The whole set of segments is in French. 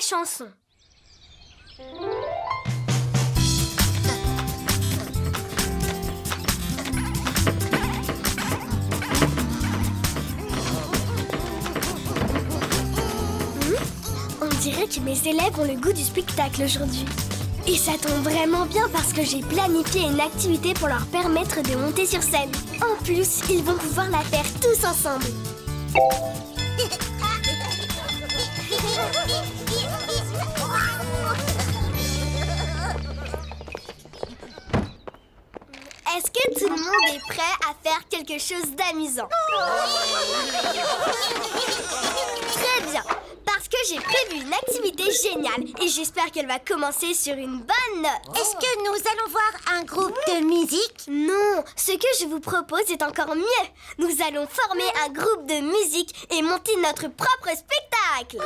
chanson. On dirait que mes élèves ont le goût du spectacle aujourd'hui. Et ça tombe vraiment bien parce que j'ai planifié une activité pour leur permettre de monter sur scène. En plus, ils vont pouvoir la faire tous ensemble. Est-ce que tout le monde est prêt à faire quelque chose d'amusant? Très bien, parce que j'ai prévu une activité géniale et j'espère qu'elle va commencer sur une bonne note. Est-ce que nous allons voir un groupe de musique? Non, ce que je vous propose est encore mieux. Nous allons former un groupe de musique et monter notre propre spectacle.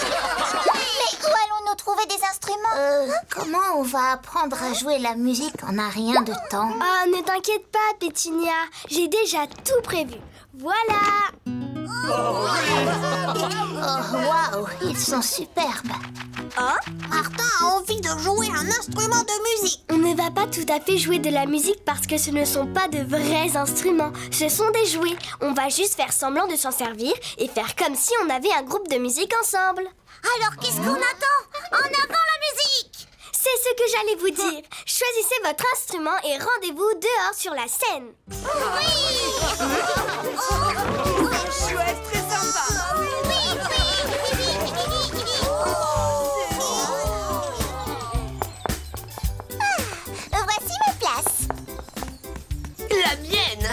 Mais où allons-nous trouver des instruments? Comment on va apprendre à jouer la musique en un rien de temps? Oh, ne t'inquiète pas, Pétunia. J'ai déjà tout prévu. Voilà. Oh, waouh, ils sont superbes. Hein? Martin a envie de jouer un instrument de musique. On ne va pas tout à fait jouer de la musique parce que ce ne sont pas de vrais instruments. Ce sont des jouets. On va juste faire semblant de s'en servir et faire comme si on avait un groupe de musique ensemble. Alors qu'est-ce qu'on attend? En avant la musique! C'est ce que j'allais vous dire. Choisissez votre instrument et rendez-vous dehors sur la scène. Chouette, très sympa. Voici ma place. La mienne.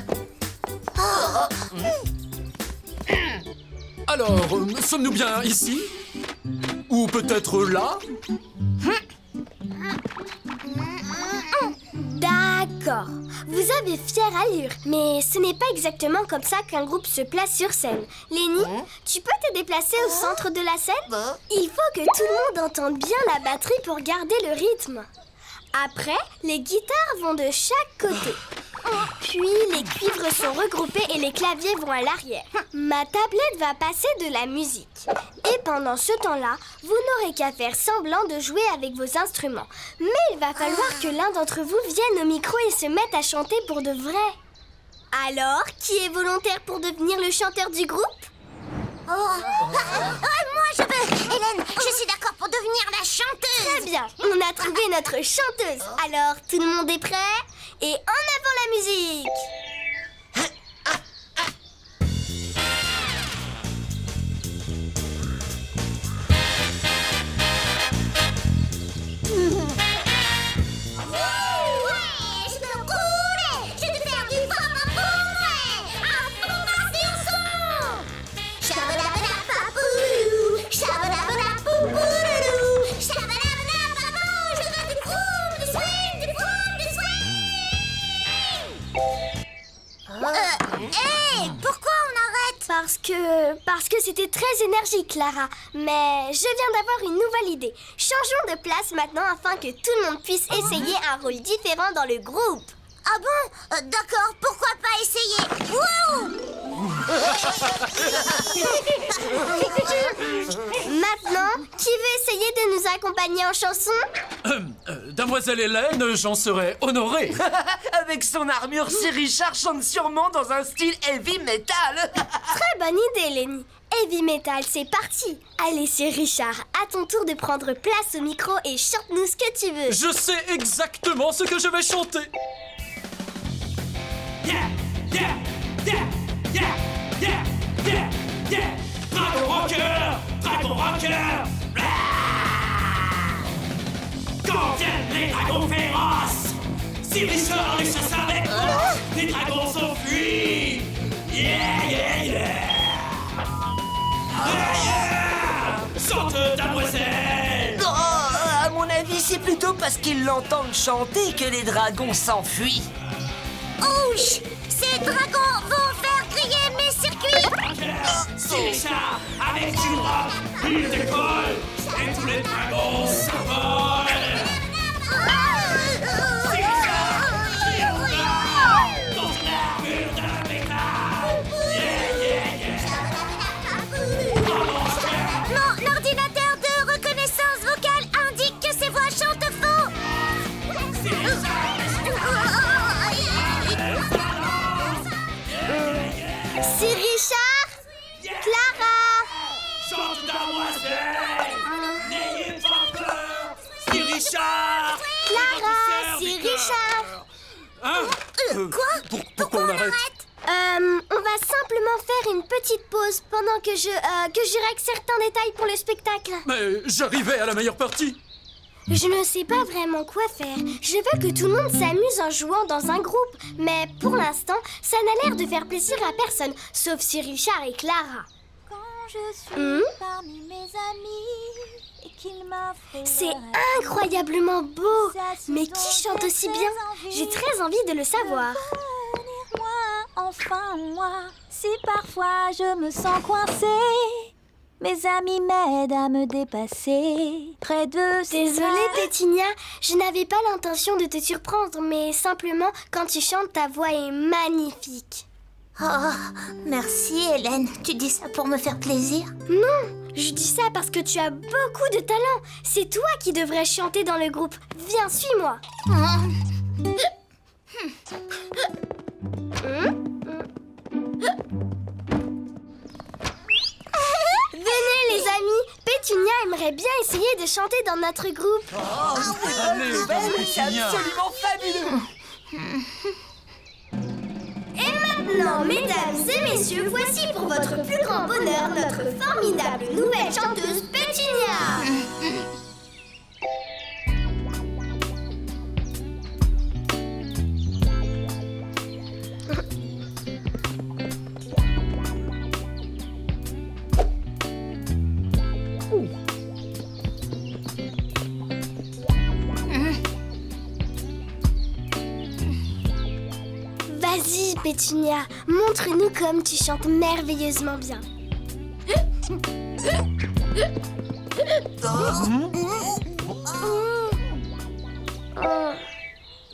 Alors, sommes-nous bien ici? Ou peut-être là? D'accord. Vous avez fière allure, mais ce n'est pas exactement comme ça qu'un groupe se place sur scène. Lenny, tu peux te déplacer au centre de la scène? Il faut que tout le monde entende bien la batterie pour garder le rythme. Après, les guitares vont de chaque côté. Puis, les cuivres sont regroupés et les claviers vont à l'arrière. Ma tablette va passer de la musique. Et pendant ce temps-là, vous n'aurez qu'à faire semblant de jouer avec vos instruments. Mais il va falloir que l'un d'entre vous vienne au micro et se mette à chanter pour de vrai. Alors, qui est volontaire pour devenir le chanteur du groupe? Moi je veux. Hélène, je suis d'accord pour devenir la chanteuse. Très bien, on a trouvé notre chanteuse. Alors, tout le monde est prêt? Et en avant la musique! Je peux rouler, je peux faire du pom-pom-pom. À fond, vas-y, on sent. Shabadabadapapou, shabadabadapoupoulou, shabadabadapapou. Je veux du groove, du swing, du groove, du swing. Hey, pourquoi on arrête? Parce que c'était très énergique, Clara. Mais je viens d'avoir une nouvelle idée. Changeons de place maintenant afin que tout le monde puisse essayer un rôle différent dans le groupe. Ah bon? D'accord, pourquoi pas essayer? Wouh! Maintenant, qui veut essayer de nous accompagner en chanson? Damoiselle Hélène, j'en serais honoré. Avec son armure, si Richard chante sûrement dans un style heavy metal. Très bonne idée, Lenny. Heavy Metal, c'est parti. Allez, c'est Richard, à ton tour de prendre place au micro et chante-nous ce que tu veux. Je sais exactement ce que je vais chanter. Yeah, yeah, yeah, yeah, yeah, yeah, yeah. Dragon rocker, dragon rocker. Blah. Quand viennent les dragons féroces, si Richard les chasse avec moi, les dragons s'enfuient. Yeah, yeah, yeah. Yeah, yeah. Chante, damoiselle. À mon avis, c'est plutôt parce qu'ils l'entendent chanter que les dragons s'enfuient. Ouch! Ces dragons vont faire griller mes circuits! Si Richard, avec du rock, il décolle et tous les dragons s'envolent. Si Richard, il envoie dans son armure de métal. Yeah, yeah, yeah. Mon ordinateur C'est Richard. Clara. Chante damoiselle, n'ayez pas peur. C'est Richard. Clara, votre sœur c'est du cœur. Richard. Hein Pourquoi on arrête? On va simplement faire une petite pause pendant que je règle certains détails pour le spectacle. Mais j'arrivais à la meilleure partie. Je ne sais pas vraiment quoi faire. Je veux que tout le monde s'amuse en jouant dans un groupe. Mais pour l'instant, ça n'a l'air de faire plaisir à personne, sauf si Richard et Clara. Quand je suis parmi mes amis et qu'ils m'offrent C'est leur incroyablement beau. Ça, ce Mais dont qui chante j'ai aussi très bien? envie. J'ai très envie de le savoir. Venir moi, enfin moi, si parfois je me sens coincée, mes amis m'aident à me dépasser. Près de ces Désolée, Pétunia, je n'avais pas l'intention de te surprendre, mais simplement, quand tu chantes, ta voix est magnifique. Oh, merci Hélène. Tu dis ça pour me faire plaisir? Non, je dis ça parce que tu as beaucoup de talent. C'est toi qui devrais chanter dans le groupe. Viens, suis-moi. Venez les amis, Pétunia aimerait bien essayer de chanter dans notre groupe. Allez, C'est Pétunia. absolument fabuleux. Maintenant, mesdames et messieurs, voici pour votre plus grand bonheur notre formidable nouvelle chanteuse Pétunia. Vas-y, Pétunia, montre-nous comme tu chantes merveilleusement bien.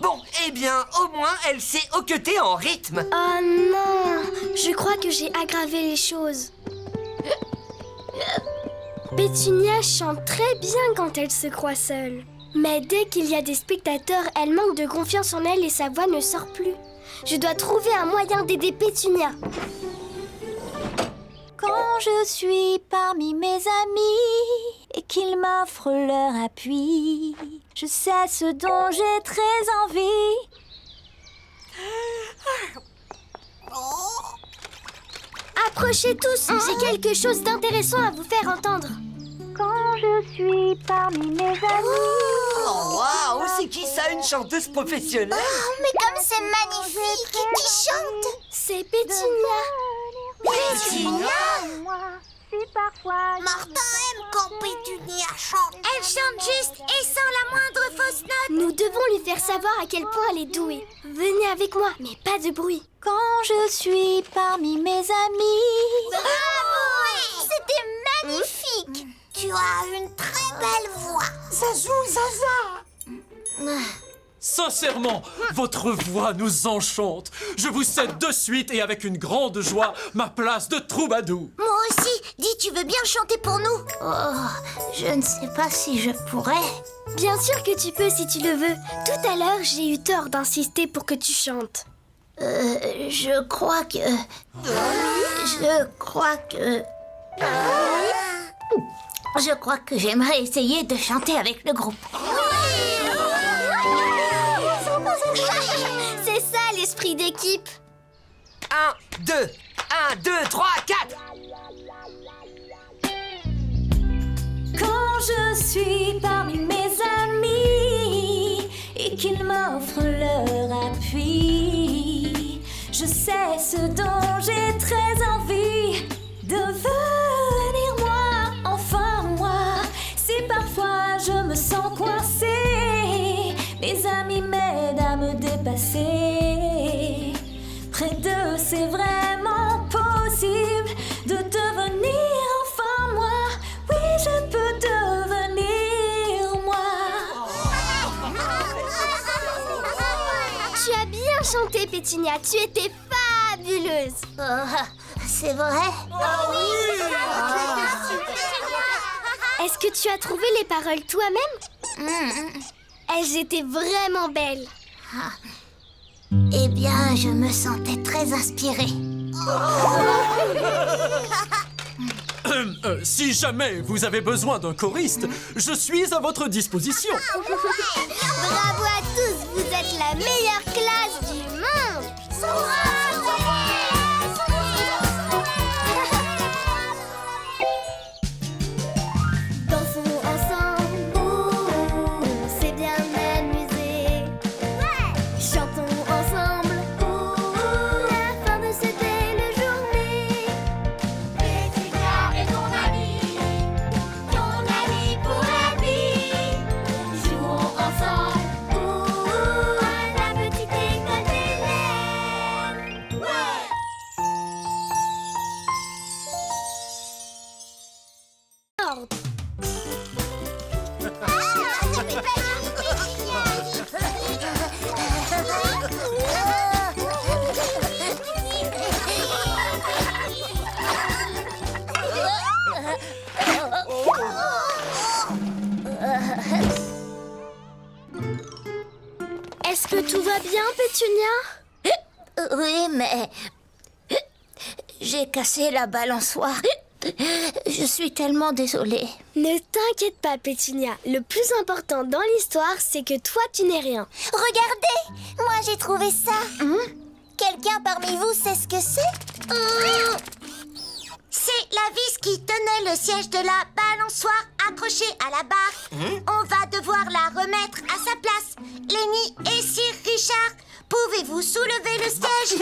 Bon, eh bien, au moins, elle s'est hoquetée en rythme. Oh non, je crois que j'ai aggravé les choses. Pétunia chante très bien quand elle se croit seule. Mais dès qu'il y a des spectateurs, elle manque de confiance en elle et sa voix ne sort plus. Je dois trouver un moyen d'aider Pétunia. Quand je suis parmi mes amis et qu'ils m'offrent leur appui, je sais ce dont j'ai très envie. Approchez tous, j'ai quelque chose d'intéressant à vous faire entendre. Quand je suis parmi mes amis. Oh, waouh, c'est qui ça, une chanteuse professionnelle? Mais comme c'est magnifique, qui chante? C'est Pétunia. Moi, si parfois. Martin aime quand Pétunia chante. Elle chante juste et sans la moindre fausse note. Nous devons lui faire savoir à quel point elle est douée. Venez avec moi, mais pas de bruit. Quand je suis parmi mes amis. Bravo! C'était magnifique. Tu as une très belle voix. Sincèrement, votre voix nous enchante. Je vous cède de suite et avec une grande joie ma place de troubadour. Moi aussi. Dis, tu veux bien chanter pour nous? Oh, je ne sais pas si je pourrais. Bien sûr que tu peux si tu le veux. Tout à l'heure, j'ai eu tort d'insister pour que tu chantes. Je crois que. Je crois que j'aimerais essayer de chanter avec le groupe. C'est ça l'esprit d'équipe. 1, 2, 1, 2, 3, 4. Quand je suis parmi mes amis et qu'ils m'offrent leur appui, je sais ce dont j'ai très envie. Devenir moi, enfin moi. Si parfois je me sens coincée, mes amis m'aident à me dépasser. Près d'eux, c'est vraiment possible de devenir enfin moi. Oui, je peux devenir moi. Tu as bien chanté, Pétunia. Tu étais fabuleuse. C'est vrai? Est-ce que tu as trouvé les paroles toi-même? Elles étaient vraiment belles. Eh bien, je me sentais très inspirée. Si jamais vous avez besoin d'un choriste, je suis à votre disposition. Bravo à tous, vous êtes la meilleure classe du monde. Dansons ensemble, on s'est bien amusé. Chantons ensemble, la fin de cette belle journée. Pétunia est ton ami pour la vie. Jouons ensemble, à la petite école d'Hélène. Ordre. Est-ce que tout va bien, Pétunia? Oui, mais j'ai cassé la balançoire. Je suis tellement désolée. Ne t'inquiète pas, Pétunia. Le plus important dans l'histoire, c'est que toi, tu n'es rien. Regardez, moi j'ai trouvé ça. Quelqu'un parmi vous sait ce que c'est? C'est la vis qui tenait le siège de la balançoire accrochée à la barre. On va devoir la remettre à sa place. Lenny et Sir Richard, pouvez-vous soulever le siège?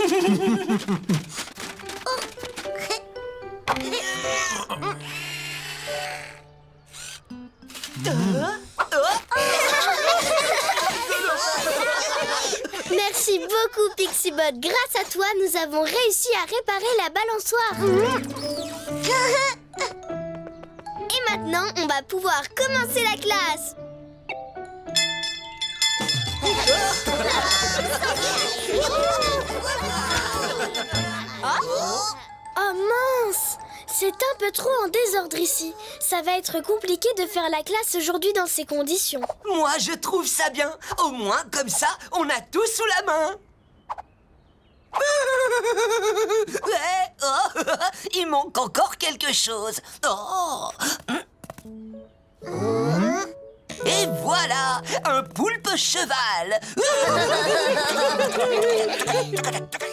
Merci beaucoup, Pixibot. Grâce à toi, nous avons réussi à réparer la balançoire. Et maintenant, on va pouvoir commencer la classe. Oh mince! C'est un peu trop en désordre ici. Ça va être compliqué de faire la classe aujourd'hui dans ces conditions. Moi, je trouve ça bien. Au moins, comme ça, on a tout sous la main. Il manque encore quelque chose. Oh. Et voilà, un poulpe cheval.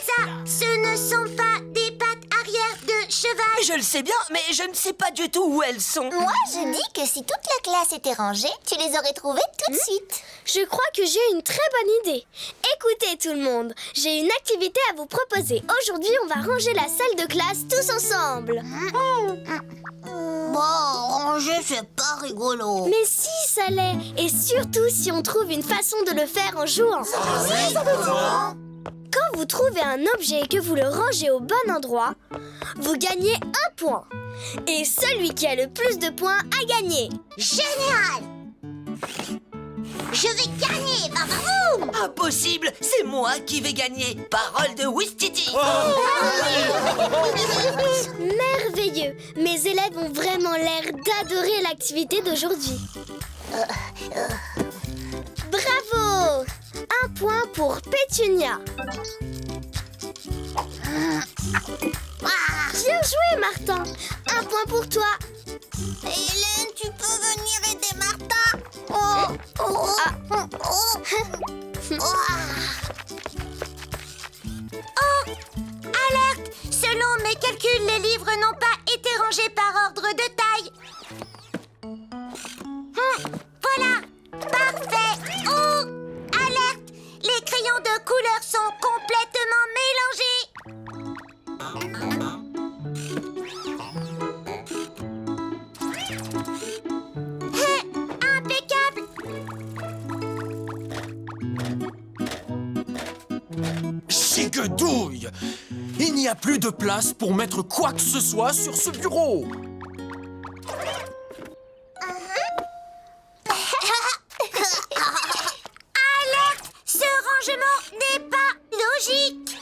Ça, ce ne sont pas des pattes arrière de cheval. Je le sais bien, mais je ne sais pas du tout où elles sont. Moi, je dis que si toute la classe était rangée, tu les aurais trouvées tout de suite. Je crois que j'ai une très bonne idée. Écoutez tout le monde, j'ai une activité à vous proposer. Aujourd'hui, on va ranger la salle de classe tous ensemble. Bon, ranger, c'est pas rigolo. Mais si, ça l'est. Et surtout si on trouve une façon de le faire en jouant. Quand vous trouvez un objet et que vous le rangez au bon endroit, vous gagnez un point. Et celui qui a le plus de points a gagné. Génial! Je vais gagner, Bavaroum! Impossible, c'est moi qui vais gagner. Parole de Wistiti. Merveilleux. Mes élèves ont vraiment l'air d'adorer l'activité d'aujourd'hui. Bravo! Un point pour Pétunia. Bien joué, Martin. Un point pour toi. Hélène, tu peux venir aider Martha? Alerte! Selon mes calculs, les livres n'ont pas été rangés par ordre de taille. Voilà! Parfait! Oh! Alerte! Les crayons de couleur sont complètement mélangés. Impeccable! Zigedouille! Il n'y a plus de place pour mettre quoi que ce soit sur ce bureau. Alerte! Ce rangement n'est pas logique!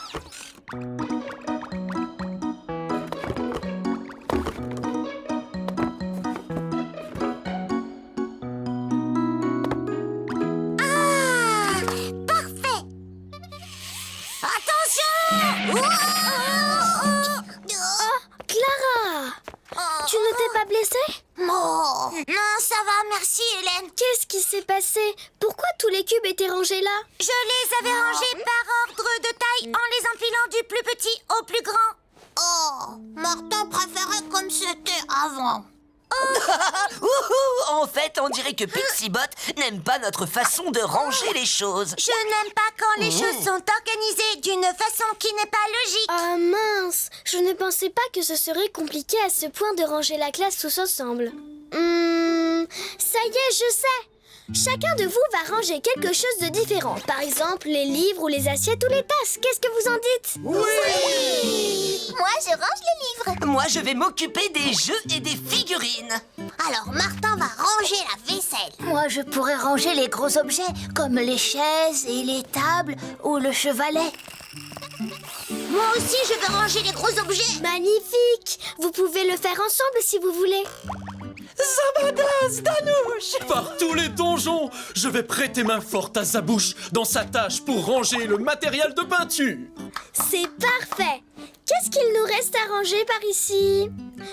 Ah! Parfait! Attention! Merci, Hélène. Qu'est-ce qui s'est passé? Pourquoi tous les cubes étaient rangés là? Je les avais rangés par ordre de taille en les empilant du plus petit au plus grand. Oh, Martin préférait comme c'était avant. En fait, on dirait que Pixibot n'aime pas notre façon de ranger les choses. Je n'aime pas quand les choses sont organisées d'une façon qui n'est pas logique. Ah mince, je ne pensais pas que ce serait compliqué à ce point de ranger la classe tous ensemble. Ça y est, je sais. Chacun de vous va ranger quelque chose de différent. Par exemple, les livres ou les assiettes ou les tasses. Qu'est-ce que vous en dites? Oui. Moi, je range les livres. Moi, je vais m'occuper des jeux et des figurines. Alors, Martin va ranger la vaisselle. Moi, je pourrais ranger les gros objets, comme les chaises et les tables ou le chevalet. Moi aussi, je vais ranger les gros objets. Magnifique! Vous pouvez le faire ensemble si vous voulez. Zabadass, Danouche! Par tous les donjons, je vais prêter main forte à Zabouche dans sa tâche pour ranger le matériel de peinture. C'est parfait! Qu'est-ce qu'il nous reste à ranger par ici?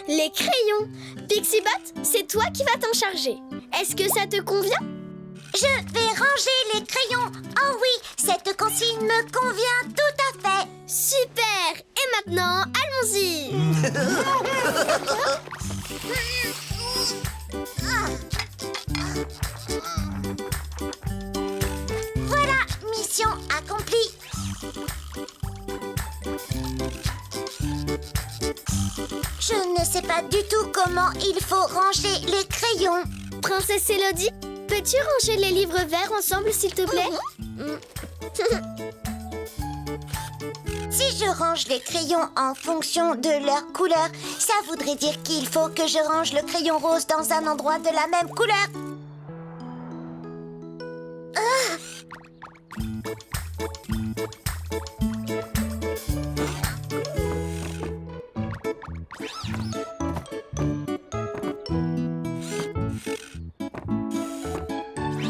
Les crayons. Pixibot, c'est toi qui vas t'en charger. Est-ce que ça te convient? Je vais ranger les crayons. Oh oui, cette consigne me convient tout à fait. Super! Et maintenant, allons-y! Voilà, mission accomplie. Je ne sais pas du tout comment il faut ranger les crayons. Princesse Élodie, peux-tu ranger les livres verts ensemble, s'il te plaît? Si je range les crayons en fonction de leur couleur, ça voudrait dire qu'il faut que je range le crayon rose dans un endroit de la même couleur.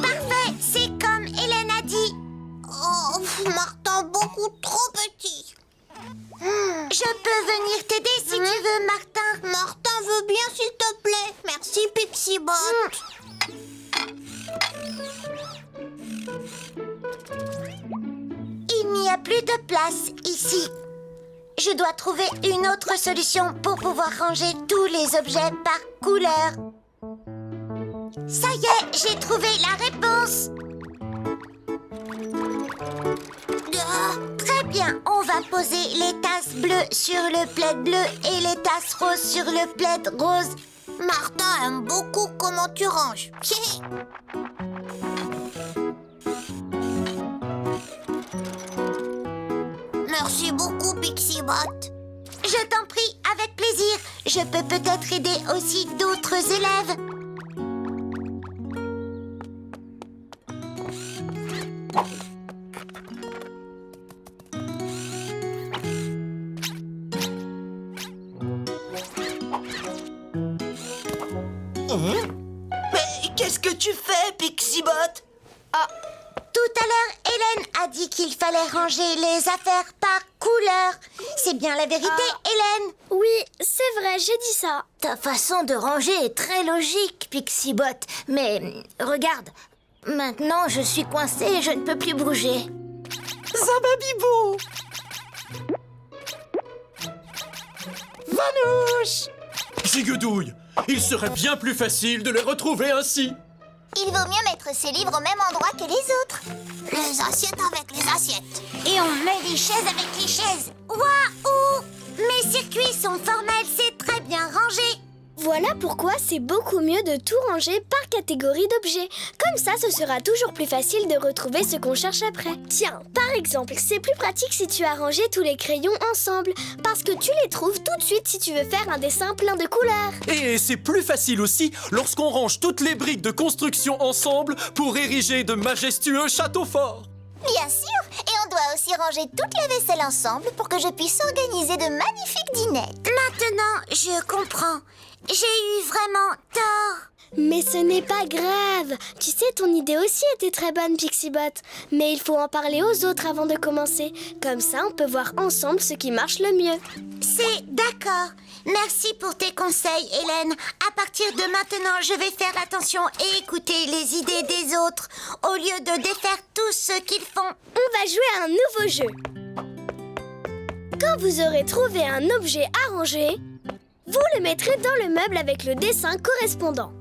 Parfait, c'est comme Hélène a dit. Oh, Martin, beaucoup trop petit. Je peux venir t'aider si tu veux, Martin. Martin veut bien, s'il te plaît. Merci, Pixibot. Il n'y a plus de place ici. Je dois trouver une autre solution pour pouvoir ranger tous les objets par couleur. Ça y est, j'ai trouvé la réponse. Très bien, on va poser les tasses bleues sur le plaid bleu et les tasses roses sur le plaid rose. Martin aime beaucoup comment tu ranges. Merci beaucoup, Pixibot. Je t'en prie, avec plaisir. Je peux peut-être aider aussi d'autres élèves. Mais qu'est-ce que tu fais, Pixibot? Tout à l'heure, Hélène a dit qu'il fallait ranger les affaires par couleur. C'est bien la vérité, Hélène? Oui, c'est vrai, j'ai dit ça. Ta façon de ranger est très logique, Pixibot. Mais regarde, maintenant je suis coincée et je ne peux plus bouger. Zababibo! Manouche! Zigudouille, il serait bien plus facile de les retrouver ainsi. Il vaut mieux mettre ses livres au même endroit que les autres. Les assiettes avec les assiettes. Et on met les chaises avec les chaises. Waouh! Mes circuits sont formels, c'est très bien rangé. Voilà pourquoi c'est beaucoup mieux de tout ranger par catégorie d'objets. Comme ça, ce sera toujours plus facile de retrouver ce qu'on cherche après. Tiens, par exemple, c'est plus pratique si tu as rangé tous les crayons ensemble, parce que tu les trouves tout de suite si tu veux faire un dessin plein de couleurs. Et c'est plus facile aussi lorsqu'on range toutes les briques de construction ensemble pour ériger de majestueux châteaux forts. Bien sûr, et on doit aussi ranger toute la vaisselle ensemble pour que je puisse organiser de magnifiques dîners. Maintenant, je comprends. J'ai eu vraiment tort. Mais ce n'est pas grave. Tu sais, ton idée aussi était très bonne, Pixibot. Mais il faut en parler aux autres avant de commencer. Comme ça, on peut voir ensemble ce qui marche le mieux. C'est d'accord. Merci pour tes conseils, Hélène. À partir de maintenant, je vais faire attention et écouter les idées des autres au lieu de défaire tout ce qu'ils font. On va jouer à un nouveau jeu. Quand vous aurez trouvé un objet à ranger, vous le mettrez dans le meuble avec le dessin correspondant.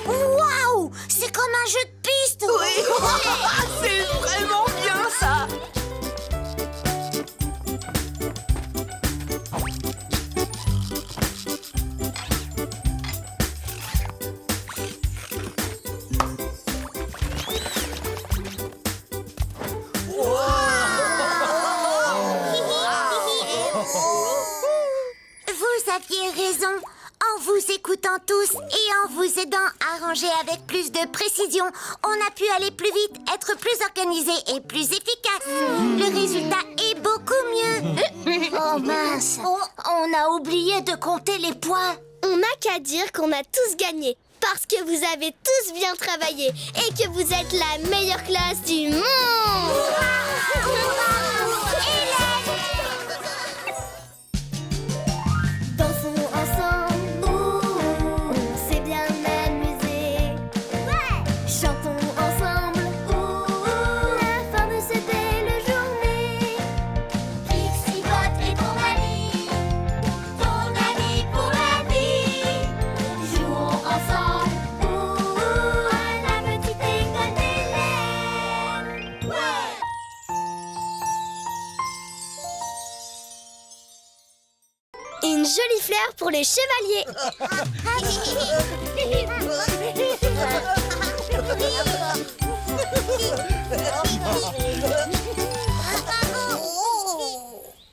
Waouh! C'est comme un jeu de piste! Oui, c'est vraiment bien ça. Vous aviez raison. En vous écoutant tous et en vous aidant à ranger avec plus de précision, on a pu aller plus vite, être plus organisé et plus efficace. Le résultat est beaucoup mieux. Oh mince, on a oublié de compter les points. On n'a qu'à dire qu'on a tous gagné. Parce que vous avez tous bien travaillé et que vous êtes la meilleure classe du monde. Dansons ensemble, on s'est bien amusé. Chantons ensemble, la fin de cette belle journée. Pixibot est ton ami pour la vie. Jouons ensemble à la petite école d'Hélène. Une jolie fleur pour les chevaliers.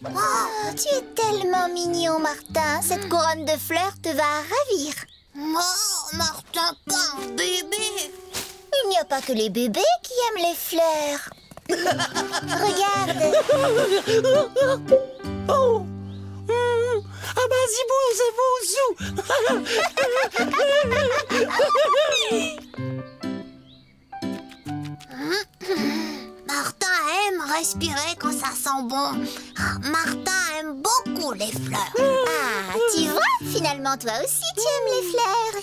Oh, tu es tellement mignon, Martin. Cette couronne de fleurs te va ravir. Oh, Martin, pas un bébé. Il n'y a pas que les bébés qui aiment les fleurs. Regarde. Oh. Ah bah zibou, Martin aime respirer quand ça sent bon. Martin aime beaucoup les fleurs. Ah, tu vois, finalement, toi aussi, tu aimes les fleurs.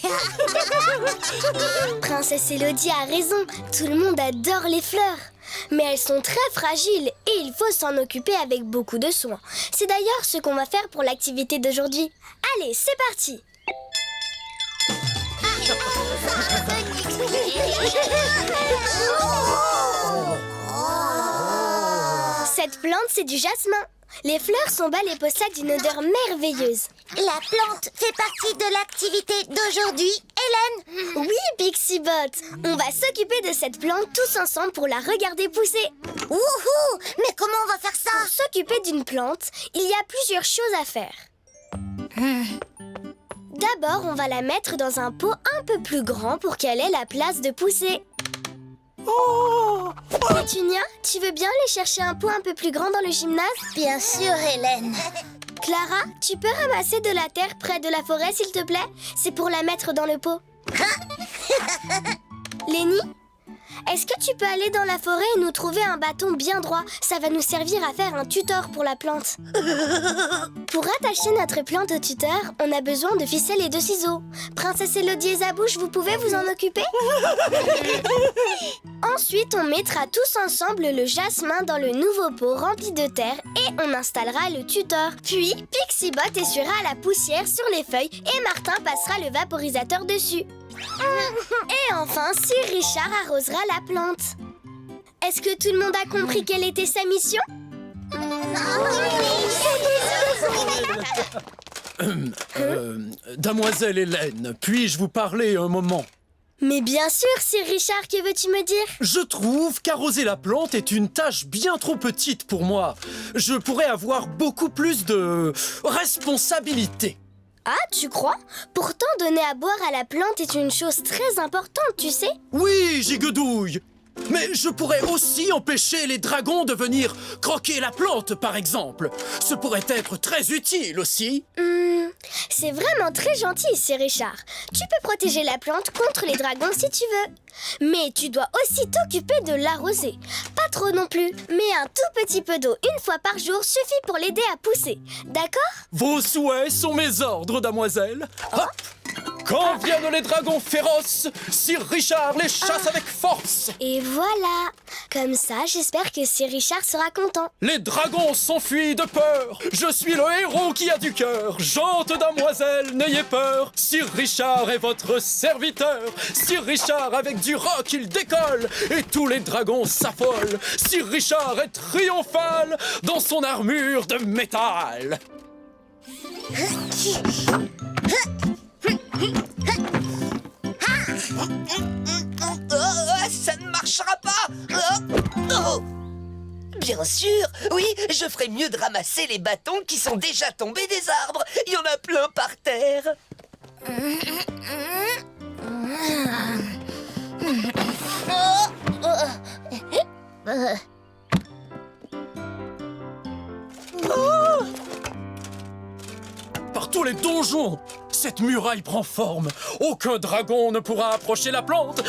Princesse Élodie a raison. Tout le monde adore les fleurs. Mais elles sont très fragiles et il faut s'en occuper avec beaucoup de soin. C'est d'ailleurs ce qu'on va faire pour l'activité d'aujourd'hui. Allez, c'est parti! Cette plante, c'est du jasmin. Les fleurs sont belles et possèdent une odeur merveilleuse. La plante fait partie de l'activité d'aujourd'hui, Hélène. Oui, Pixibot, on va s'occuper de cette plante tous ensemble pour la regarder pousser. Wouhou! Mais comment on va faire ça? Pour s'occuper d'une plante, il y a plusieurs choses à faire. D'abord, on va la mettre dans un pot un peu plus grand pour qu'elle ait la place de pousser. Pétunia, tu veux bien aller chercher un pot un peu plus grand dans le gymnase? Bien sûr, Hélène. Clara, tu peux ramasser de la terre près de la forêt, s'il te plaît? C'est pour la mettre dans le pot. Lénie, est-ce que tu peux aller dans la forêt et nous trouver un bâton bien droit? Ça va nous servir à faire un tuteur pour la plante. Pour attacher notre plante au tuteur, on a besoin de ficelles et de ciseaux. Princesse Élodie et Zabouche, vous pouvez vous en occuper? Ensuite, on mettra tous ensemble le jasmin dans le nouveau pot rempli de terre et on installera le tuteur. Puis, Pixibot essuiera la poussière sur les feuilles et Martin passera le vaporisateur dessus. Et enfin, Sir Richard arrosera la plante. Est-ce que tout le monde a compris quelle était sa mission? Damoiselle Hélène, puis-je vous parler un moment? Mais bien sûr, Sir Richard, que veux-tu me dire? Je trouve qu'arroser la plante est une tâche bien trop petite pour moi. Je pourrais avoir beaucoup plus de responsabilités. Ah, tu crois? Pourtant, donner à boire à la plante est une chose très importante, tu sais? Oui, Gigedouille. Mais je pourrais aussi empêcher les dragons de venir croquer la plante, par exemple. Ce pourrait être très utile aussi. C'est vraiment très gentil, c'est Richard. Tu peux protéger la plante contre les dragons si tu veux. Mais tu dois aussi t'occuper de l'arroser. Pas trop non plus, mais un tout petit peu d'eau une fois par jour suffit pour l'aider à pousser. D'accord? Vos souhaits sont mes ordres, damoiselle. Hop! Quand viennent les dragons féroces, Sir Richard les chasse avec force. Et voilà. Comme ça, j'espère que Sir Richard sera content. Les dragons s'enfuient de peur. Je suis le héros qui a du cœur. Gente damoiselle, n'ayez peur. Sir Richard est votre serviteur. Sir Richard avec du roc, il décolle. Et tous les dragons s'affolent. Sir Richard est triomphal dans son armure de métal. Ça ne marchera pas. Bien sûr, oui, je ferais mieux de ramasser les bâtons qui sont déjà tombés des arbres. Il y en a plein par terre. Par tous les donjons, cette muraille prend forme. Aucun dragon ne pourra approcher la plante.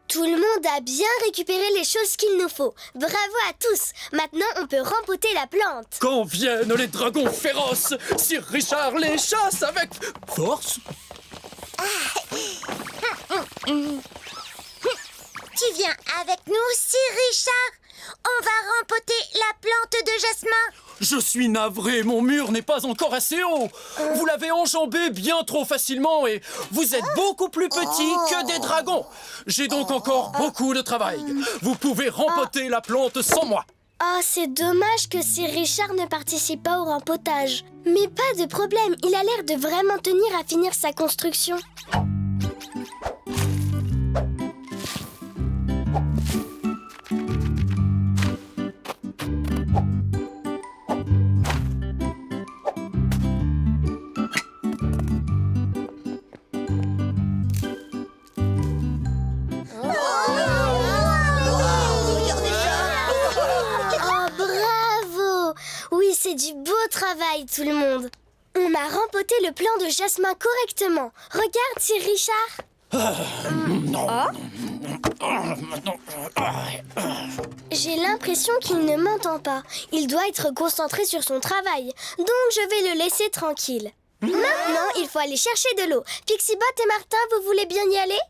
Tout le monde a bien récupéré les choses qu'il nous faut. Bravo à tous. Maintenant, on peut rempoter la plante. Quand viennent les dragons féroces, Sir Richard les chasse avec force. Tu viens avec nous, Sir Richard? On va rempoter la plante de jasmin. Je suis navré, mon mur n'est pas encore assez haut. Vous l'avez enjambé bien trop facilement et vous êtes beaucoup plus petit que des dragons. J'ai donc encore beaucoup de travail. Vous pouvez rempoter la plante sans moi. Oh, c'est dommage que Sir Richard ne participe pas au rempotage. Mais pas de problème, il a l'air de vraiment tenir à finir sa construction. C'est du beau travail, tout le monde. On a rempoté le plan de jasmin correctement. Regarde, Sir Richard. J'ai l'impression qu'il ne m'entend pas. Il doit être concentré sur son travail. Donc, je vais le laisser tranquille. Maintenant, il faut aller chercher de l'eau. Pixibot et Martin, vous voulez bien y aller?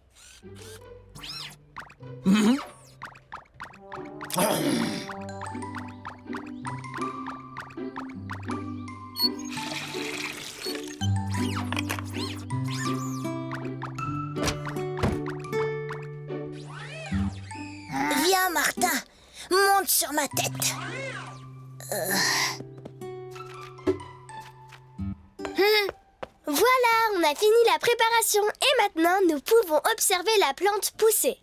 Viens, Martin, monte sur ma tête. Voilà, on a fini la préparation et maintenant nous pouvons observer la plante pousser.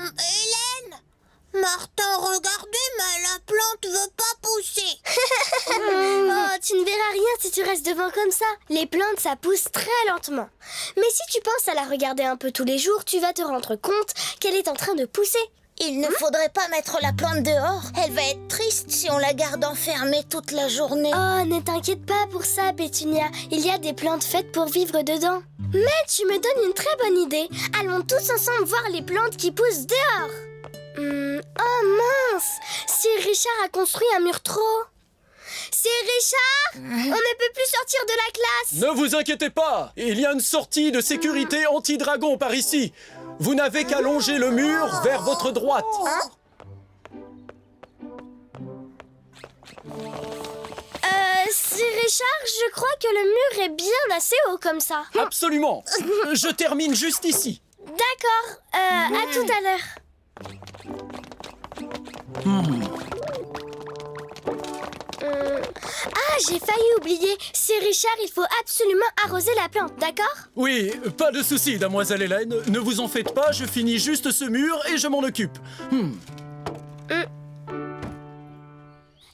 Hélène, Martin, regardez, mais la plante veut pas pousser. Oh, tu ne verras rien si tu restes devant comme ça. Les plantes, ça pousse très lentement. Mais si tu penses à la regarder un peu tous les jours, tu vas te rendre compte qu'elle est en train de pousser. Il ne faudrait pas mettre la plante dehors. Elle va être triste si on la garde enfermée toute la journée. Oh, ne t'inquiète pas pour ça, Pétunia. Il y a des plantes faites pour vivre dedans. Mais tu me donnes une très bonne idée. Allons tous ensemble voir les plantes qui poussent dehors. Oh mince! Sir Richard a construit un mur trop haut. Sir Richard, on ne peut plus sortir de la classe. Ne vous inquiétez pas, il y a une sortie de sécurité anti-dragon par ici. Vous n'avez qu'à longer le mur vers votre droite. Sir Richard, je crois que le mur est bien assez haut comme ça. Absolument. Je termine juste ici. D'accord, à tout à l'heure. Ah, j'ai failli oublier. Sir Richard, il faut absolument arroser la plante, d'accord? Oui, pas de souci, damoiselle Hélène. Ne vous en faites pas, je finis juste ce mur et je m'en occupe.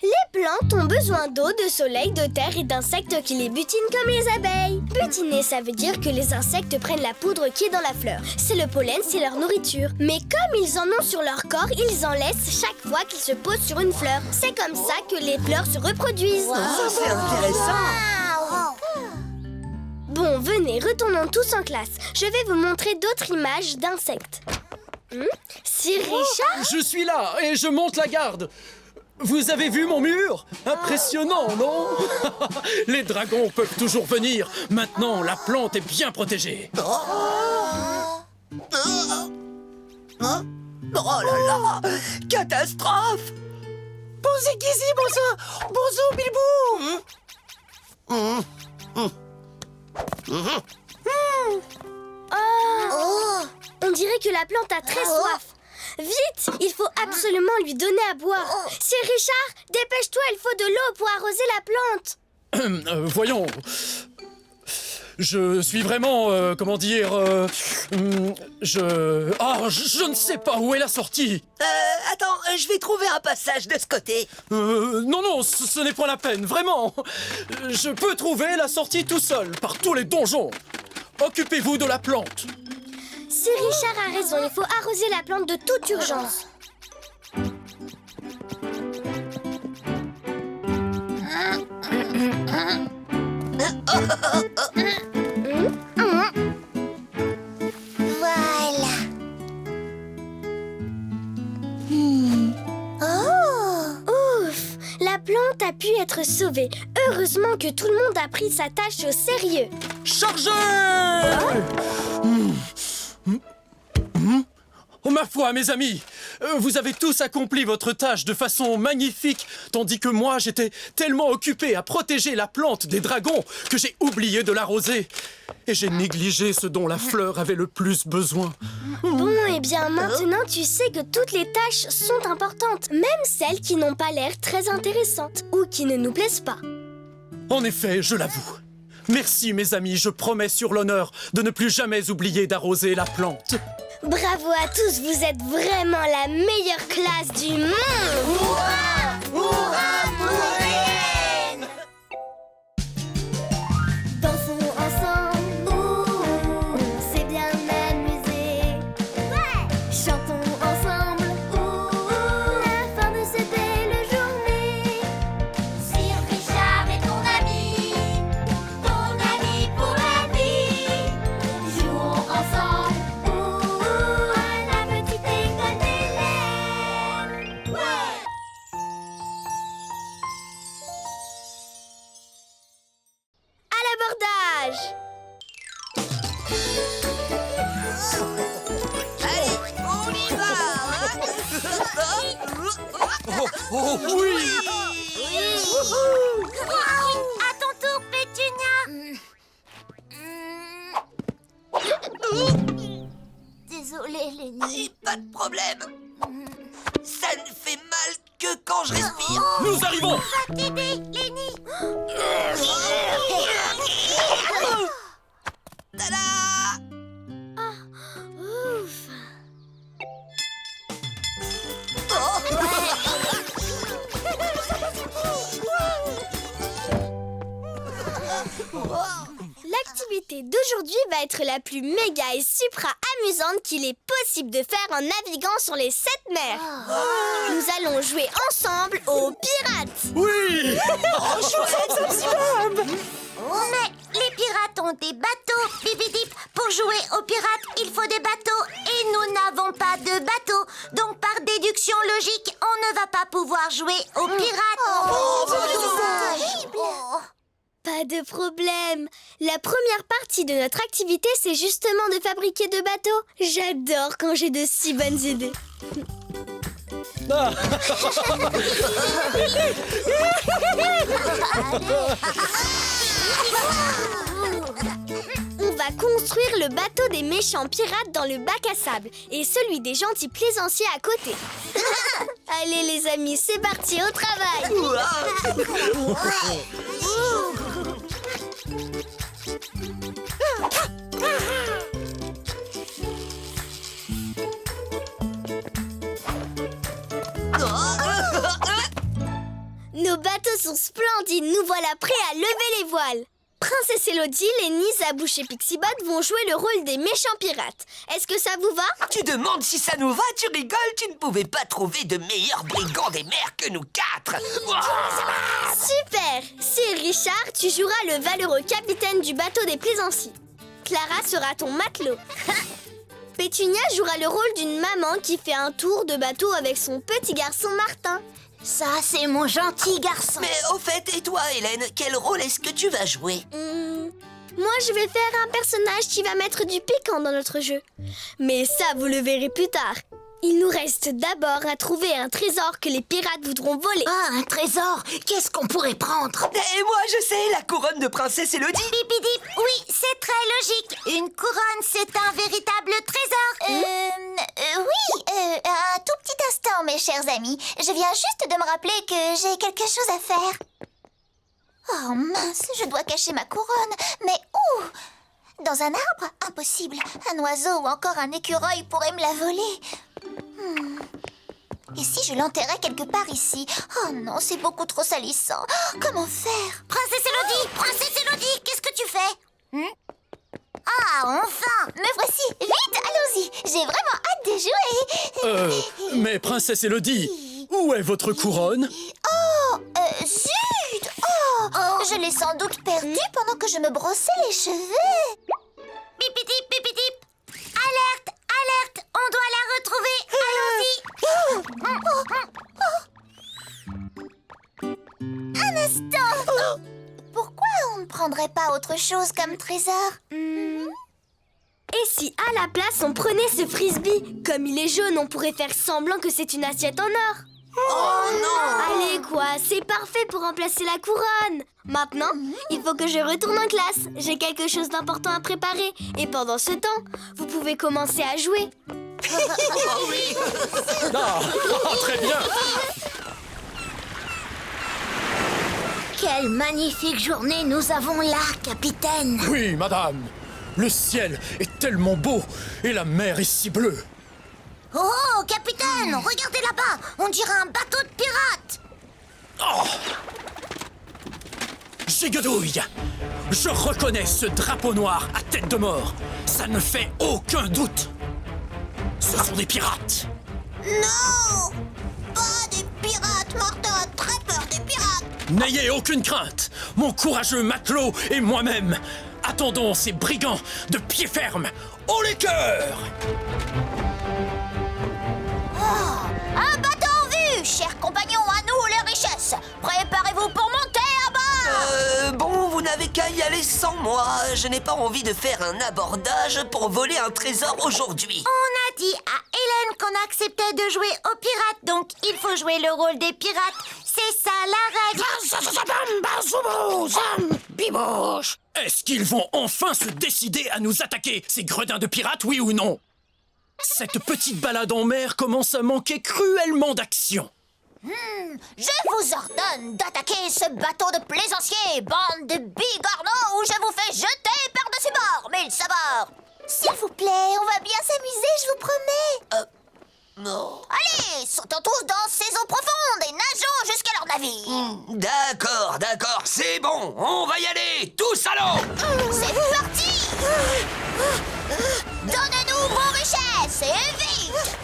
Les plantes plantes ont besoin d'eau, de soleil, de terre et d'insectes qui les butinent comme les abeilles. Butiner, ça veut dire que les insectes prennent la poudre qui est dans la fleur. C'est le pollen, c'est leur nourriture. Mais comme ils en ont sur leur corps, ils en laissent chaque fois qu'ils se posent sur une fleur. C'est comme ça que les fleurs se reproduisent. Ça, c'est intéressant. Bon, venez, retournons tous en classe. Je vais vous montrer d'autres images d'insectes. Sir Richard? Je suis là et je monte la garde. Vous avez vu mon mur? Impressionnant, non? Les dragons peuvent toujours venir. Maintenant, la plante est bien protégée. Oh là là! Catastrophe! Bonjour Gizzy, bonjour Bilbou. On dirait que la plante a très soif. Vite, il faut absolument lui donner à boire. Sir Richard, dépêche-toi, il faut de l'eau pour arroser la plante. Voyons. Je suis vraiment, je ne sais pas où est la sortie. Attends, je vais trouver un passage de ce côté. Non, ce n'est point la peine, vraiment. Je peux trouver la sortie tout seul, par tous les donjons. Occupez-vous de la plante. Sir Richard a raison, il faut arroser la plante de toute urgence. Voilà. Ouf, la plante a pu être sauvée. Heureusement que tout le monde a pris sa tâche au sérieux. Chargez! Oh ma foi, mes amis, vous avez tous accompli votre tâche de façon magnifique, tandis que moi, j'étais tellement occupé à protéger la plante des dragons que j'ai oublié de l'arroser. Et j'ai négligé ce dont la fleur avait le plus besoin. Bon, eh bien maintenant tu sais que toutes les tâches sont importantes, même celles qui n'ont pas l'air très intéressantes ou qui ne nous plaisent pas. En effet, je l'avoue. Merci, mes amis, je promets sur l'honneur de ne plus jamais oublier d'arroser la plante. Bravo à tous, vous êtes vraiment la meilleure classe du monde! Dansons ensemble, on s'est bien amusé. Chantons ensemble, la fin de cette belle journée. Sir Richard est ton ami pour la vie. Jouons ensemble, à la petite école d'Hélène. À l'abordage! Allez, on y va! Oh oui! À ton tour, Pétunia. Désolée, Lenny. Pas de problème. Ça ne fait mal que quand je respire. Nous arrivons! Va t'aider, Lenny. Tada! Ouf! L'activité d'aujourd'hui va être la plus méga et supra amusante qu'il est possible de faire en naviguant sur les 7 mers. Nous allons jouer ensemble aux pirates. Oui! Mais les pirates ont des bateaux, Bibidip. Pour jouer aux pirates, il faut des bateaux. Et nous n'avons pas de bateaux. Donc par déduction logique, on ne va pas pouvoir jouer aux pirates. Pas de problème. La première partie de notre activité, c'est justement de fabriquer de bateaux. J'adore quand j'ai de si bonnes idées. Ah. On va construire le bateau des méchants pirates dans le bac à sable et celui des gentils plaisanciers à côté. Allez les amis, c'est parti, au travail. Nos bateaux bateaux sont splendides, nous voilà prêts à lever les voiles. Princesse Elodie, Lenny, Zabouche et Pixibot vont jouer le rôle des méchants pirates. Est-ce que ça vous va? Tu demandes si ça nous va, tu rigoles, tu ne pouvais pas trouver de meilleurs brigands des mers que nous 4. Super! Sir Richard, tu joueras le valeureux capitaine du bateau des plaisanciers. Clara sera ton matelot. Pétunia jouera le rôle d'une maman qui fait un tour de bateau avec son petit garçon Martin. Ça, c'est mon gentil garçon. Mais au fait, et toi, Hélène, quel rôle est-ce que tu vas jouer? Moi, je vais faire un personnage qui va mettre du piquant dans notre jeu. Mais ça, vous le verrez plus tard. Il nous reste d'abord à trouver un trésor que les pirates voudront voler. Ah, un trésor! Qu'est-ce qu'on pourrait prendre? Et moi, je sais, la couronne de princesse Elodie. Bipidip, oui, c'est très logique. Une couronne, c'est un véritable trésor. Oui, un tout petit instant, mes chers amis. Je viens juste de me rappeler que j'ai quelque chose à faire. Oh mince, je dois cacher ma couronne. Mais où? Dans un arbre? Impossible. Un oiseau ou encore un écureuil pourrait me la voler. Et si je l'enterrais quelque part ici? Oh non, c'est beaucoup trop salissant. Oh, comment faire? Princesse Elodie, qu'est-ce que tu fais? Ah, enfin! Me voici! Vite, allons-y! J'ai vraiment hâte de jouer! Mais Princesse Elodie, où est votre couronne? Oh, zut! Oh, je l'ai sans doute perdue pendant que je me brossais les cheveux! Bipidip, bipidip! Alerte, alerte! On doit la retrouver! Allons-y! Un instant! Pourquoi on ne prendrait pas autre chose comme trésor? Et si à la place on prenait ce frisbee? Comme il est jaune, on pourrait faire semblant que c'est une assiette en or. Oh non! Allez quoi, c'est parfait pour remplacer la couronne. Maintenant, il faut que je retourne en classe. J'ai quelque chose d'important à préparer. Et pendant ce temps, vous pouvez commencer à jouer. Ah, très bien. Quelle magnifique journée nous avons là, capitaine! Oui, madame. Le ciel est tellement beau et la mer est si bleue. Oh, capitaine, regardez là-bas! On dirait un bateau de pirates! Oh! Gigodouille! Je reconnais ce drapeau noir à tête de mort. Ça ne fait aucun doute. Ce sont des pirates. Non! Pas des pirates! Martin a très peur des pirates! N'ayez aucune crainte. Mon courageux matelot et moi-même attendons ces brigands de pied ferme. Haut les cœurs! Un bateau en vue! Chers compagnons, à nous les richesses! Préparez-vous pour monter à bord! Bon, vous n'avez qu'à y aller sans moi. Je n'ai pas envie de faire un abordage pour voler un trésor aujourd'hui. On a dit à Hélène qu'on acceptait de jouer aux pirates, donc il faut jouer le rôle des pirates. C'est ça la règle! Est-ce qu'ils vont enfin se décider à nous attaquer, ces gredins de pirates, oui ou non? Cette petite balade en mer commence à manquer cruellement d'action. Je vous ordonne d'attaquer ce bateau de plaisanciers, bande de bigorneaux, ou je vous fais jeter par-dessus bord, mille sabords! S'il vous plaît, on va bien s'amuser, je vous promets! Non. Allez, sautons tous dans ces eaux profondes et nageons jusqu'à leur navire! D'accord, c'est bon. On va y aller, tous à l'eau. C'est parti! Donnez-nous vos richesses et vite!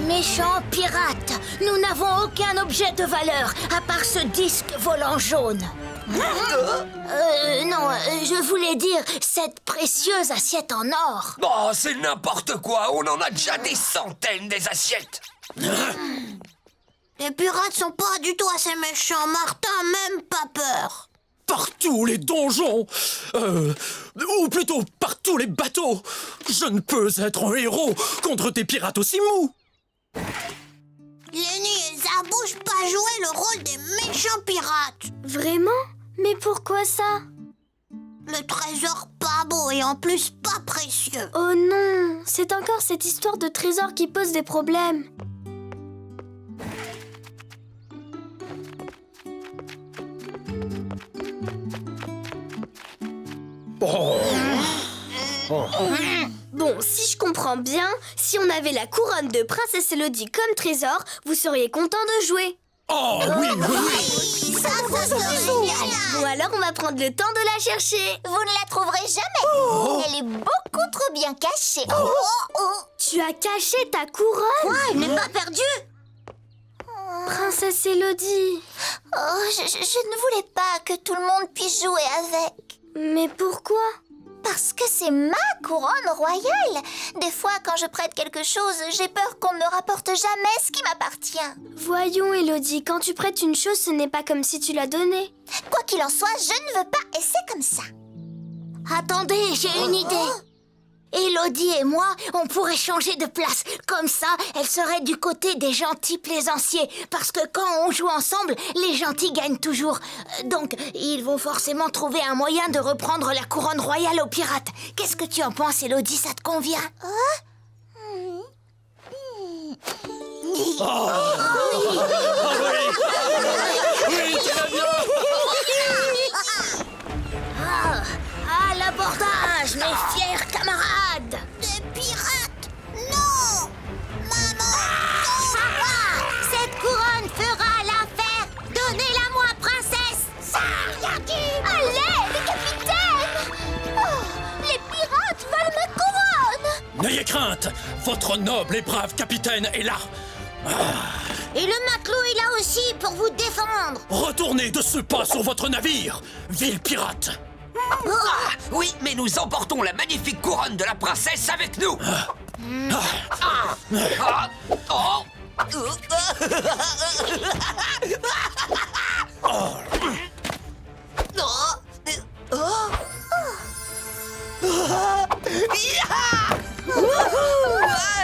Méchants pirates, nous n'avons aucun objet de valeur à part ce disque volant jaune. Non, je voulais dire cette précieuse assiette en or. Oh, c'est n'importe quoi. On en a déjà des centaines des assiettes. Les pirates sont pas du tout assez méchants, Martin, même pas peur. Partout les donjons, ou plutôt partout les bateaux. Je ne peux être un héros contre des pirates aussi mous. Lenny et Zabouche pas jouer le rôle des méchants pirates. Vraiment? Mais pourquoi ça? Le trésor pas beau et en plus pas précieux. Oh non, c'est encore cette histoire de trésor qui pose des problèmes. Bon, si je comprends bien, si on avait la couronne de Princesse Elodie comme trésor, vous seriez content de jouer. Oh oui, oui, oui. Ça serait génial. Bon, alors on va prendre le temps de la chercher. Vous ne la trouverez jamais. Elle est beaucoup trop bien cachée. Tu as caché ta couronne? Quoi, elle n'est pas perdue? Princesse Élodie. Oh, je ne voulais pas que tout le monde puisse jouer avec. Mais pourquoi? Parce que c'est ma couronne royale. Des fois, quand je prête quelque chose, j'ai peur qu'on ne me rapporte jamais ce qui m'appartient. Voyons, Élodie, quand tu prêtes une chose, ce n'est pas comme si tu la donnais. Quoi qu'il en soit, je ne veux pas et c'est comme ça. Attendez, j'ai une idée. Élodie et moi, on pourrait changer de place. Comme ça, elle serait du côté des gentils plaisanciers. Parce que quand on joue ensemble, les gentils gagnent toujours. Donc, ils vont forcément trouver un moyen de reprendre la couronne royale aux pirates. Qu'est-ce que tu en penses, Élodie? Ça te convient? Oui, très bien. À l'abordage, mes fiers camarades! Des pirates? Non! Maman! Cette couronne fera l'affaire! Donnez-la-moi, princesse! Ça a rien dit! À l'aide, capitaine! Oh, les pirates veulent ma couronne! N'ayez crainte, votre noble et brave capitaine est là. Et le matelot est là aussi pour vous défendre! Retournez de ce pas sur votre navire, ville pirate. Ah, oui, mais nous emportons la magnifique couronne de la princesse avec nous.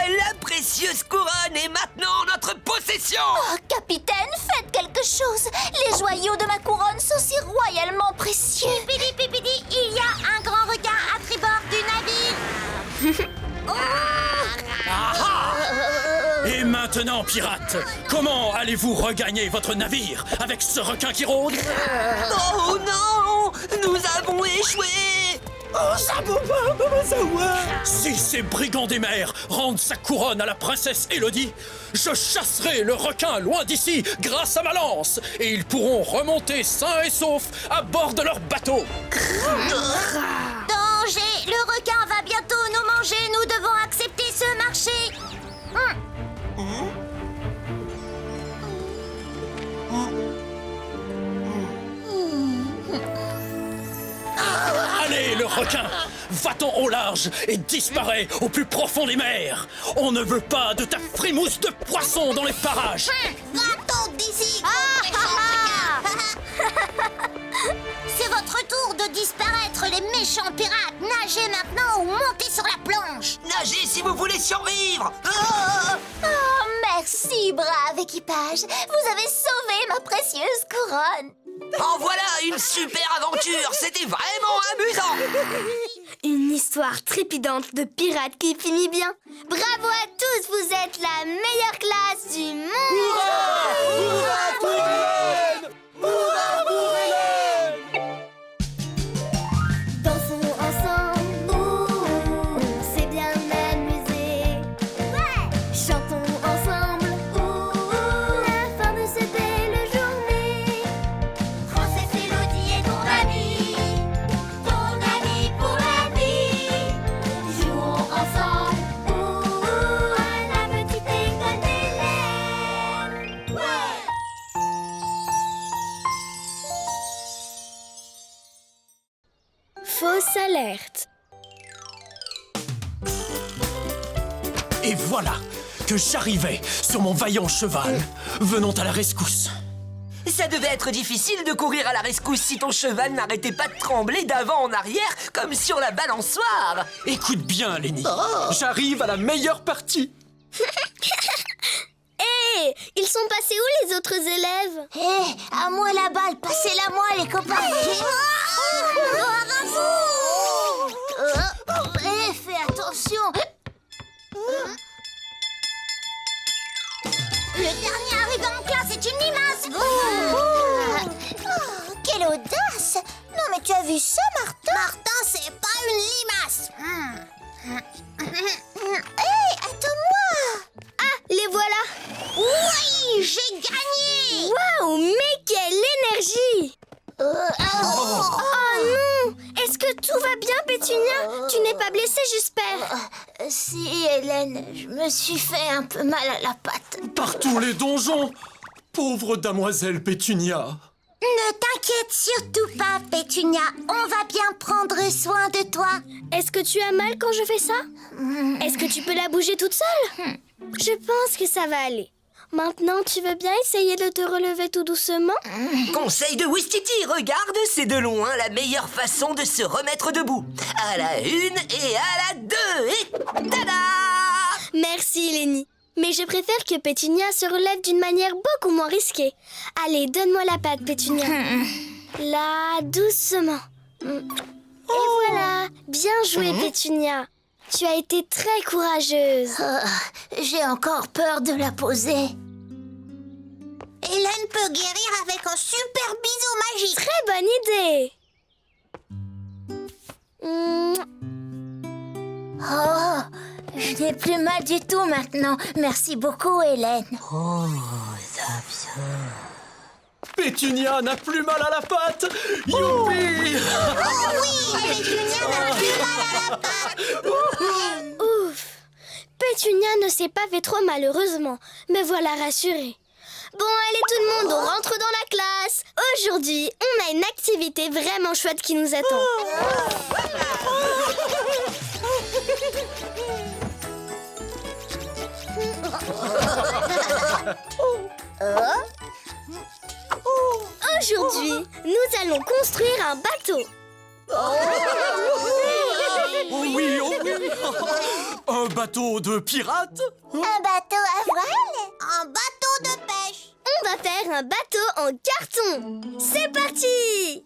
La précieuse couronne est maintenant en notre possession. Oh, capitaine, faites quelque chose! Les joyaux de ma couronne sont si royalement précieux! Pipidi, pipidi, il y a un grand requin à tribord du navire! Et maintenant, pirates, comment allez-vous regagner votre navire avec ce requin qui rôde? Oh non, nous avons échoué. Si ces brigands des mers rendent sa couronne à la princesse Élodie, je chasserai le requin loin d'ici grâce à ma lance, et ils pourront remonter sains et saufs à bord de leur bateau. Danger! Le requin va bientôt nous manger! Nous devons accepter ce marché! Allez, le requin, va-t'en au large et disparaît au plus profond des mers. On ne veut pas de ta frimousse de poisson dans les parages. Va-t'en d'ici! C'est votre tour de disparaître, les méchants pirates! Nagez maintenant ou montez sur la planche! Nagez si vous voulez survivre. Oh, merci, brave équipage! Vous avez sauvé ma précieuse couronne! En voilà une super aventure. C'était vraiment amusant. Une histoire trépidante de pirates qui finit bien. Bravo à tous, vous êtes la meilleure classe du monde. Hurrah pour Hélène! Hurrah pour Hélène! Dansons ensemble, on s'est bien amusé. Chantons ensemble, la fin de cette belle journée. Princesse Élodie est ton ami pour la vie. Jouons ensemble, à la petite école d'Hélène. Fausse alerte. Et voilà que j'arrivais sur mon vaillant cheval, venant à la rescousse. Ça devait être difficile de courir à la rescousse si ton cheval n'arrêtait pas de trembler d'avant en arrière comme sur la balançoire. Écoute bien, Lenny, j'arrive à la meilleure partie. Hé, ils sont passés où les autres élèves? Hé, à moi la balle, passez-la-moi les copains. Fais attention. Le dernier arrivé en classe est une limace. Quelle audace. Non mais tu as vu ça, Martin? Martin, c'est pas une limace. Hé, attends-moi. Ah, les voilà. Oui, j'ai gagné. blessé, j'espère. Si, Hélène, je me suis fait un peu mal à la patte. Par tous les donjons! Pauvre damoiselle Pétunia! Ne t'inquiète surtout pas, Pétunia. On va bien prendre soin de toi. Est-ce que tu as mal quand je fais ça? Est-ce que tu peux la bouger toute seule? Je pense que ça va aller. Maintenant, tu veux bien essayer de te relever tout doucement? Conseil de Ouistiti, regarde, c'est de loin la meilleure façon de se remettre debout. À la 1 et à la 2, et tada! Merci, Lenny. Mais je préfère que Pétunia se relève d'une manière beaucoup moins risquée. Allez, donne-moi la patte, Pétunia. Là, doucement. Et voilà. Bien joué, Pétunia. Tu as été très courageuse. J'ai encore peur de la poser. Hélène peut guérir avec un super bisou magique. Très bonne idée. Oh, je n'ai plus mal du tout maintenant. Merci beaucoup, Hélène. Pétunia n'a plus mal à la patte! Youpi! Oh oui, Pétunia n'a plus mal à la patte. Ouf. Pétunia ne s'est pas fait trop malheureusement. Me voilà rassurée. Bon, allez tout le monde, on rentre dans la classe. Aujourd'hui, on a une activité vraiment chouette qui nous attend. Aujourd'hui, nous allons construire un bateau. Oh oui, oh oui! Un bateau de pirate? Un bateau à voile? Un bateau de pêche? On va faire un bateau en carton. C'est parti!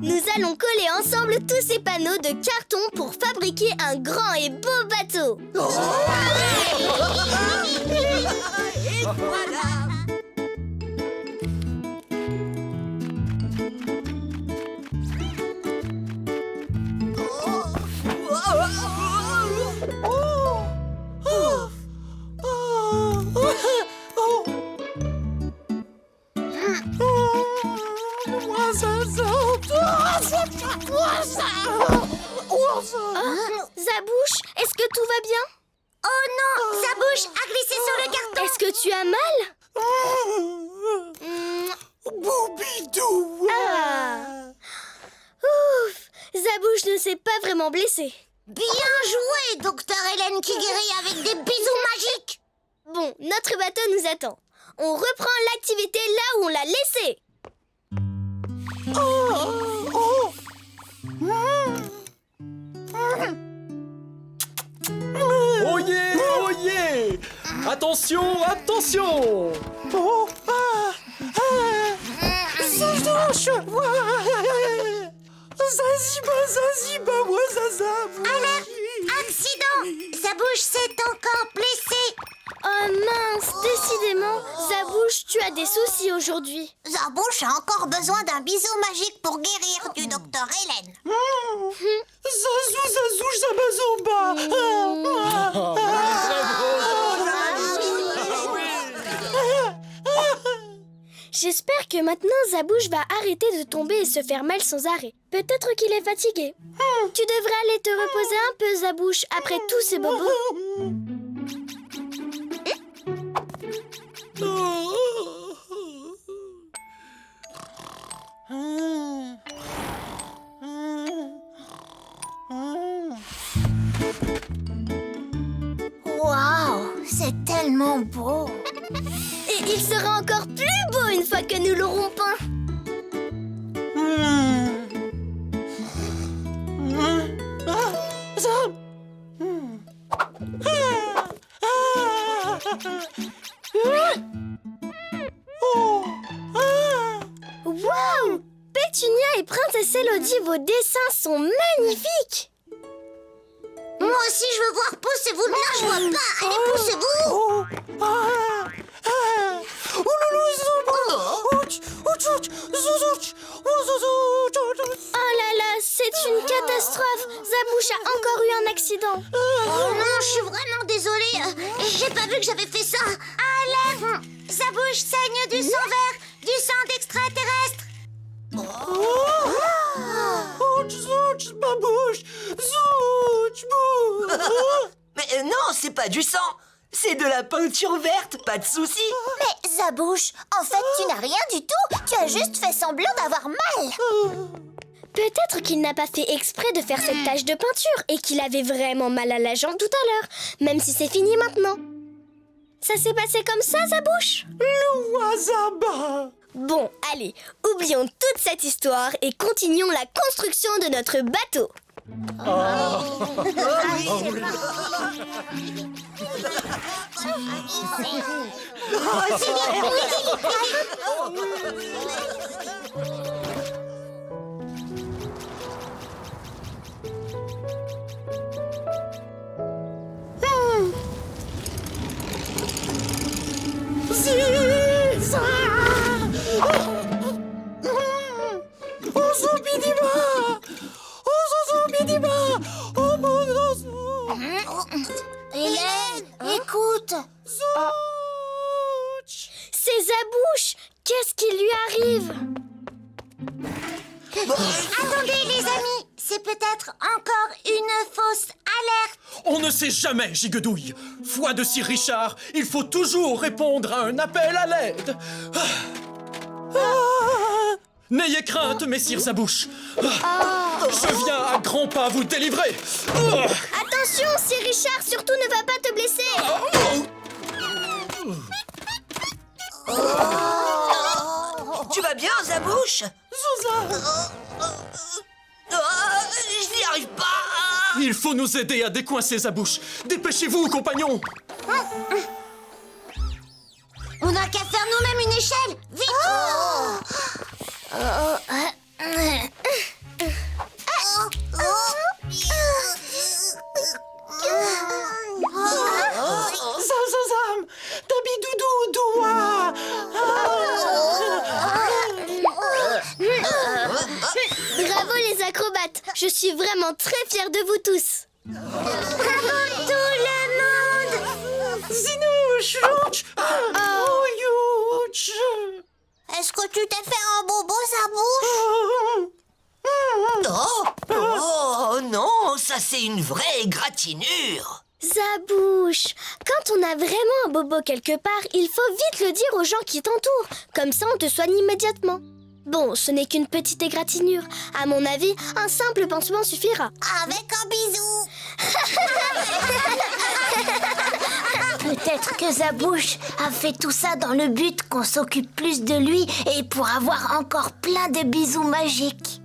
Nous allons coller ensemble tous ces panneaux de carton pour fabriquer un grand et beau bateau. Et voilà! Zabouche, est-ce que tout va bien? Oh non, sa bouche a glissé sur le carton. Est-ce que tu as mal? Boubidou. Ah. Ouf, Zabouche ne s'est pas vraiment blessé. Bien joué, docteur Hélène qui guérit avec des bisous magiques. Bon, notre bateau nous attend. On reprend l'activité là où on l'a laissée. Oh yeah, oh yeah! Attention, attention! Oh, Zouche. Zaziba, zaziba, moi zaza. Alerte, accident. Sa bouche s'est encore blessée. Oh mince, décidément, Zabouche, tu as des soucis aujourd'hui. Zabouche a encore besoin d'un bisou magique pour guérir du docteur Hélène. Zazou, zabazomba. J'espère que maintenant Zabouche va arrêter de tomber et se faire mal sans arrêt. Peut-être qu'il est fatigué. Tu devrais aller te reposer un peu, Zabouche, après tous ces bobos. Waouh, c'est tellement beau. Et il sera encore plus beau une fois que nous l'aurons peint. Waouh! Pétunia et Princesse Élodie, vos dessins sont magnifiques! Moi aussi, je veux voir. Poussez-vous de là, je vois pas. Allez, poussez-vous. Oh là là, c'est une catastrophe! Zabouche a encore eu un accident. Oh non, je suis vraiment désolée. J'ai pas vu que j'avais fait ça. Alerte! Zabouche saigne du sang vert, du sang d'extraterrestre. Ma bouche. Mais non, c'est pas du sang. C'est de la peinture verte, pas de souci. Mais Zabouche, en fait, tu n'as rien du tout. Tu as juste fait semblant d'avoir mal. Peut-être qu'il n'a pas fait exprès de faire cette tache de peinture et qu'il avait vraiment mal à la jambe tout à l'heure, même si c'est fini maintenant. Ça s'est passé comme ça, Zabouche? Ouazaba. Bon, allez, oublions toute cette histoire et continuons la construction de notre bateau. Ziza. Ozobidiba. Ozobidiba. Oh mon ozo. Hélène, écoute. Zouch. C'est Zabouche! Qu'est-ce qui lui arrive? Attendez, les amis. C'est peut-être encore une fausse alerte. On ne sait jamais, Gigedouille. Foi de Sir Richard, il faut toujours répondre à un appel à l'aide. N'ayez crainte, messire Zabouche. Je viens à grands pas vous délivrer. Attention, Sir Richard, surtout ne va pas te blesser! Tu vas bien, Zabouche? Je n'y arrive pas. Il faut nous aider à décoincer Zabouche. Dépêchez-vous, compagnons. On n'a qu'à faire nous-mêmes une échelle. Vite. Zazazam. Tabidoudou doua. Bravo les acrobates! Je suis vraiment très fière de vous tous! Bravo tout le monde. Zinouch. Ouyouch. Est-ce que tu t'es fait un bobo, Zabouche? Oh non, ça c'est une vraie égratignure. Zabouche! Quand on a vraiment un bobo quelque part, il faut vite le dire aux gens qui t'entourent. Comme ça, on te soigne immédiatement. Bon, ce n'est qu'une petite égratignure. À mon avis, un simple pansement suffira. Avec un bisou. Peut-être que Zabouche a fait tout ça dans le but qu'on s'occupe plus de lui et pour avoir encore plein de bisous magiques.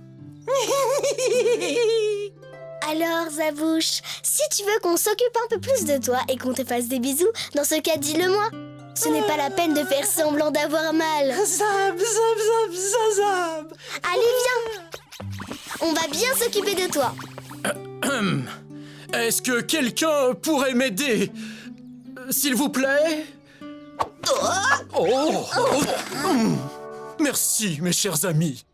Alors, Zabouche, si tu veux qu'on s'occupe un peu plus de toi et qu'on te fasse des bisous, dans ce cas, dis-le-moi. Ce n'est pas la peine de faire semblant d'avoir mal. Zab. Allez, viens! On va bien s'occuper de toi. Est-ce que quelqu'un pourrait m'aider? S'il vous plaît? Merci, mes chers amis.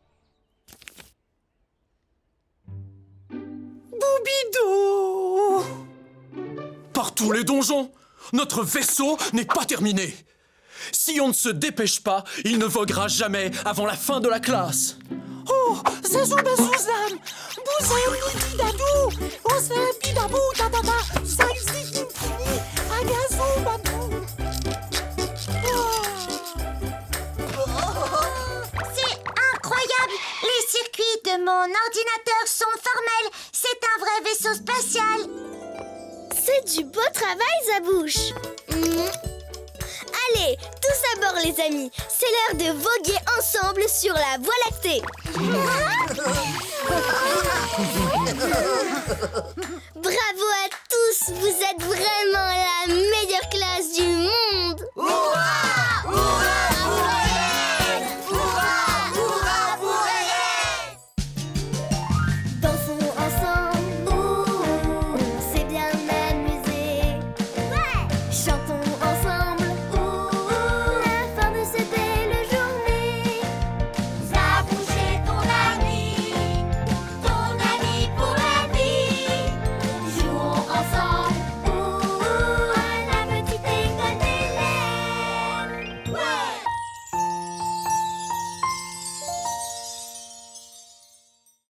Boubido. Par tous les donjons, notre vaisseau n'est pas terminé. Si on ne se dépêche pas, il ne voguera jamais avant la fin de la classe. Oh, Zazoubazuzam. Bouzamididadou. Osabidabou dadada. Saïzikini. Agazoubadou. C'est incroyable! Les circuits de mon ordinateur sont formels. C'est un vrai vaisseau spatial. C'est du beau travail, Zabouche. Allez, tous à bord, les amis. C'est l'heure de voguer ensemble sur la Voie lactée. Bravo à tous, vous êtes vraiment la meilleure classe.